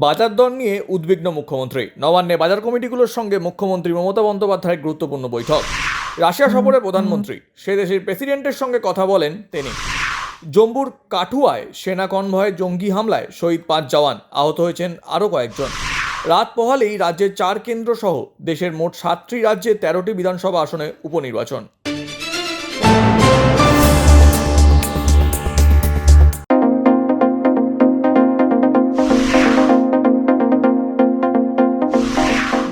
বাজার দর নিয়ে উদ্বিগ্ন মুখ্যমন্ত্রী। নবান্নে বাজার কমিটিগুলোর সঙ্গে মুখ্যমন্ত্রী মমতা বন্দ্যোপাধ্যায়ের গুরুত্বপূর্ণ বৈঠক। রাশিয়া সফরে প্রধানমন্ত্রী, সে দেশের প্রেসিডেন্টের সঙ্গে কথা বলেন তিনি। জম্মুর কাঠুয়ায় সেনা কনভয়ে জঙ্গি হামলায় শহীদ 5 জওয়ান, আহত হয়েছেন আরও কয়েকজন। রাত পোহালেই রাজ্যের 4 কেন্দ্র সহ দেশের মোট 7টি রাজ্যে 13টি বিধানসভা আসনে উপনির্বাচন।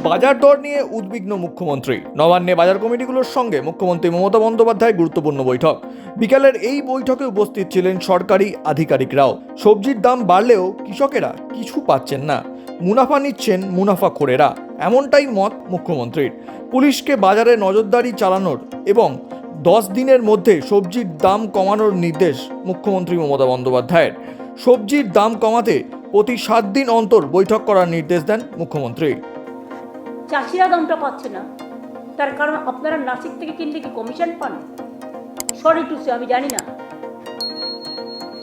বাজার দর নিয়ে উদ্বিগ্ন মুখ্যমন্ত্রী। নবান্নে বাজার কমিটিগুলোর সঙ্গে মুখ্যমন্ত্রী মমতা বন্দ্যোপাধ্যায়ের গুরুত্বপূর্ণ বৈঠক। বিকালের এই বৈঠকে উপস্থিত ছিলেন সরকারি আধিকারিকরাও। সবজির দাম বাড়লেও কৃষকেরা কিছু পাচ্ছেন না, মুনাফা নিচ্ছেন মুনাফাখোরেরা, এমনটাই মত মুখ্যমন্ত্রীর। পুলিশকে বাজারে নজরদারি চালানোর এবং 10 দিনের মধ্যে সবজির দাম কমানোর নির্দেশ মুখ্যমন্ত্রী মমতা বন্দ্যোপাধ্যায়ের। সবজির দাম কমাতে প্রতি 7 দিন অন্তর বৈঠক করার নির্দেশ দেন মুখ্যমন্ত্রী। চাষিরা দামটা পাচ্ছে না, তার কারণ আপনারা নাসিক থেকে কিনলে কি কমিশন পান? সরি টু সে, আমি জানি না।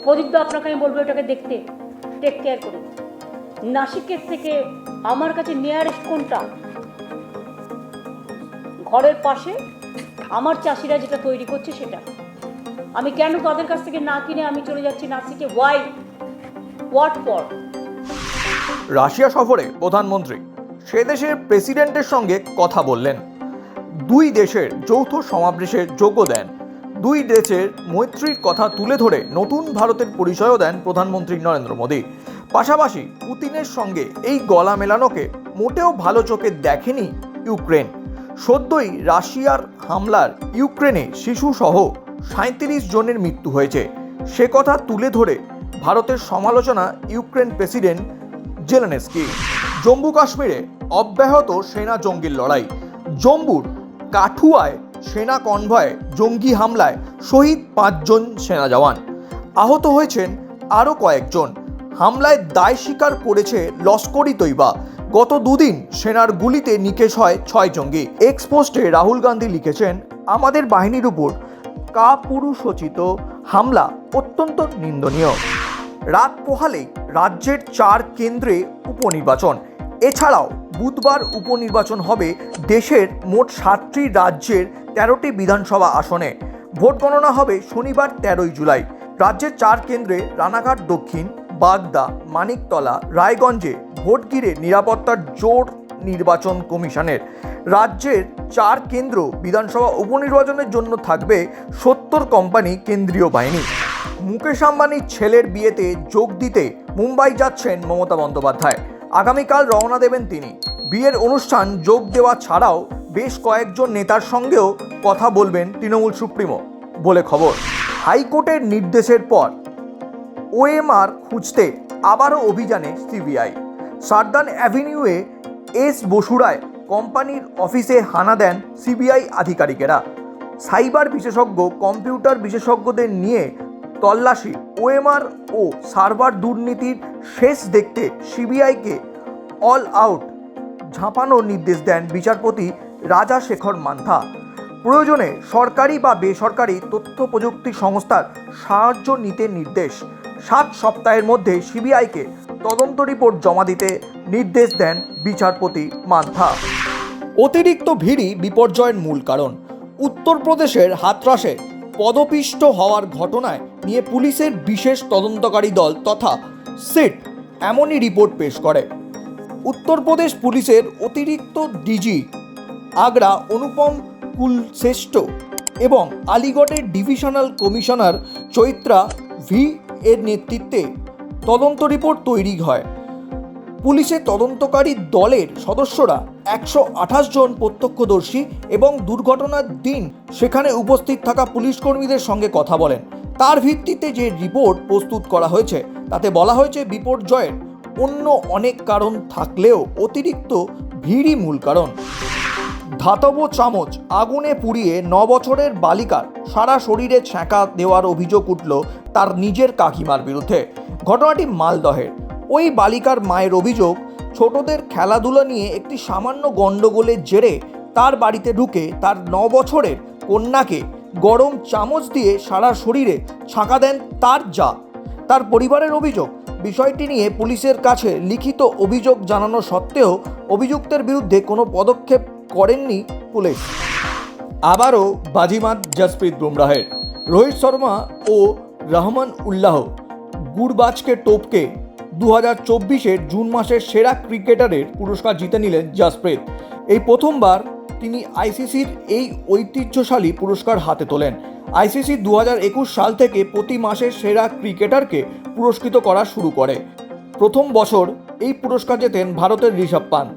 প্রদীপ দা, আপনাকে আমি বলবো এটাকে দেখতে, টেক কেয়ার করুন। নাসিকের থেকে আমার কাছে নিয়ারেস্ট কোনটা? ঘরের পাশে আমার চাষিরা যেটা তৈরি করছে সেটা। আমি কেন তাদের কাছ থেকে না কিনে আমি চলে যাচ্ছি নাসিকে? ওয়াই? What for? রাশিয়া সফরে প্রধানমন্ত্রী, সে দেশের প্রেসিডেন্টের সঙ্গে কথা বললেন। 2 দেশের যৌথ সমাবেশে যোগ দেন। 2 দেশের মৈত্রীর কথা তুলে ধরে নতুন ভারতের পরিচয়ও দেন প্রধানমন্ত্রী নরেন্দ্র মোদী। পাশাপাশি পুতিনের সঙ্গে এই গলা মেলানোকে মোটেও ভালো চোখে দেখেনি ইউক্রেন। সদ্যই রাশিয়ার হামলার ইউক্রেনে শিশুসহ 37 জনের মৃত্যু হয়েছে, সে কথা তুলে ধরে ভারতের সমালোচনা ইউক্রেন প্রেসিডেন্ট জেলেনস্কি। জম্মু কাশ্মীরে অব্যাহত সেনা জঙ্গির লড়াই। জম্মুর কাঠুয়ায় সেনা কনভয়ে জঙ্গি হামলায় শহীদ 5 জন সেনা জওয়ান, আহত হয়েছেন আরও কয়েকজন। হামলায় দায় স্বীকার করেছে লস্কর ই তৈবা। গত 2 দিন সেনার গুলিতে নিকেশ হয় 6 জঙ্গি। এক্স পোস্টে রাহুল গান্ধী লিখেছেন, আমাদের বাহিনীর উপর কাপুরুষোচিত হামলা অত্যন্ত নিন্দনীয়। রাত পোহালেই রাজ্যের 4 কেন্দ্রে উপনির্বাচন। এছাড়াও বুধবার উপনির্বাচন হবে দেশের মোট 7টি রাজ্যের 13টি বিধানসভা আসনে। ভোট গণনা হবে শনিবার 13 জুলাই। রাজ্যের 4 কেন্দ্রে রানাঘাট দক্ষিণ, বাগদা, মানিকতলা, রায়গঞ্জে ভোট ঘিরে নিরাপত্তার জোর নির্বাচন কমিশনের। রাজ্যের 4 কেন্দ্র বিধানসভা উপনির্বাচনের জন্য থাকবে 70 কোম্পানি কেন্দ্রীয় বাহিনী। মুকেশ আম্বানির ছেলের বিয়েতে যোগ দিতে মুম্বাই যাচ্ছেন মমতা বন্দ্যোপাধ্যায়। আগামীকাল রওনা দেবেন তিনি। বিয়ের অনুষ্ঠান যোগ দেওয়া ছাড়াও বেশ কয়েকজন নেতার সঙ্গেও কথা বলবেন তৃণমূল সুপ্রিমো বলে খবর। হাইকোর্টের নির্দেশের পর ওএমআর খুঁজতে আবারও অভিযানে সিবিআই। সারদান অ্যাভিনিউয়ে এস বসুরায় কোম্পানির অফিসে হানা দেন সিবিআই আধিকারিকেরা। সাইবার বিশেষজ্ঞ, কম্পিউটার বিশেষজ্ঞদের নিয়ে তল্লাশি। ওএমআর ও সার্ভার দুর্নীতির শেষ দেখতে সিবিআইকে অল আউট ঝাঁপানোর নির্দেশ দেন বিচারপতি রাজাশেখর মান্থা। প্রয়োজনে সরকারি বা বেসরকারি তথ্য প্রযুক্তি সংস্থার সাহায্য নিতে নির্দেশ। 7 সপ্তাহের মধ্যে সিবিআইকে তদন্ত রিপোর্ট জমা দিতে নির্দেশ দেন বিচারপতি মান্থা। অতিরিক্ত ভিড়ই বিপর্যয়ের মূল কারণ। উত্তরপ্রদেশের হাতরাসে পদপিষ্ট হওয়ার ঘটনায় নিয়ে পুলিশের বিশেষ তদন্তকারী দল তথা সিট এমনই রিপোর্ট পেশ করে। উত্তরপ্রদেশ পুলিশের অতিরিক্ত ডিজি আগ্রা অনুপম কুলশ্রেষ্ঠ এবং আলিগড়ের ডিভিশনাল কমিশনার চৈত্রা ভি এর নেতৃত্বে তদন্ত রিপোর্ট তৈরি হয়। পুলিশের তদন্তকারী দলের সদস্যরা 128 জন প্রত্যক্ষদর্শী এবং দুর্ঘটনার দিন সেখানে উপস্থিত থাকা পুলিশ কর্মীদের সঙ্গে কথা বলেন। তার ভিত্তিতে যে রিপোর্ট প্রস্তুত করা হয়েছে তাতে বলা হয়েছে বিপর্যয়ের অন্য অনেক কারণ থাকলেও অতিরিক্ত ভিড়ই মূল কারণ। ধাতব চামচ আগুনে পুড়িয়ে 9 বছরের বালিকার সারা শরীরে ছ্যাঁকা দেওয়ার অভিযোগ উঠল তার নিজের কাকিমার বিরুদ্ধে। ঘটনাটি মালদহের। ওই বালিকার মায়ের অভিযোগ, ছোটদের খেলাধুলা নিয়ে একটি সামান্য গণ্ডগোলের জেরে তার বাড়িতে ঢুকে তার 9 বছরের কন্যাকে গরম চামচ দিয়ে সারা শরীরে ছাঁকা দেন তার জা। তার পরিবারের অভিযোগ, বিষয়টি নিয়ে পুলিশের কাছে লিখিত অভিযোগ জানানো সত্ত্বেও অভিযুক্তের বিরুদ্ধে কোনো পদক্ষেপ করেননি পুলিশ। আবারও বাজিমাত জসপ্রীত বুমরাহের। রোহিত শর্মা ও রহমান উল্লাহ গুরবাজকে টপকে 2024-এর জুন মাসের সেরা ক্রিকেটারের পুরস্কার জিতে নিলেন জসপ্রীত। এই প্রথমবার তিনি আইসিসির এই ঐতিহ্যশালী পুরস্কার হাতে তোলেন। আইসিসি 2021 সাল থেকে প্রতি মাসে সেরা ক্রিকেটারকে পুরস্কৃত করা শুরু করে। প্রথম বছর এই পুরস্কার জেতেন ভারতের ঋষভ পান্ত,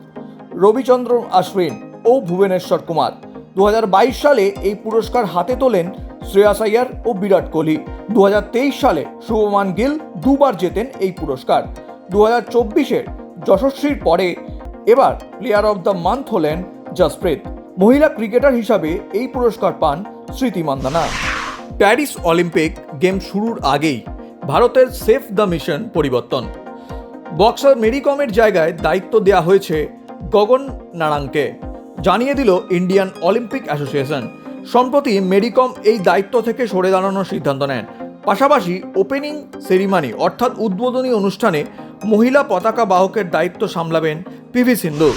রবিচন্দ্রন অশ্বিন ও ভুবনেশ্বর কুমার। 2022 সালে এই পুরস্কার হাতে তোলেন শ্রেয়াস আইয়ার ও বিরাট কোহলি। 2023 সালে শুভমান গিল দুবার জেতেন এই পুরস্কার। 2024-এর যশস্বীর পরে এবার প্লেয়ার অফ দ্য মান্থ হলেন জসপ্রীত। মহিলা ক্রিকেটার হিসাবে এই পুরস্কার পান স্মৃতি মান্দানা। প্যারিস অলিম্পিক গেম শুরুর আগেই ভারতের সেভ দ্য মিশন পরিবর্তন। বক্সার মেরি কমের জায়গায় দায়িত্ব দেওয়া হয়েছে গগন নারাঙ্গকে, জানিয়ে দিল ইন্ডিয়ান অলিম্পিক অ্যাসোসিয়েশন। সম্প্রতি মেরি কম এই দায়িত্ব থেকে সরে দাঁড়ানোর সিদ্ধান্ত নেন। পাশাপাশি ওপেনিং সেরিমনি অর্থাৎ উদ্বোধনী অনুষ্ঠানে মহিলা পতাকা বাহকের দায়িত্ব সামলাবেন পিভি সিন্ধু।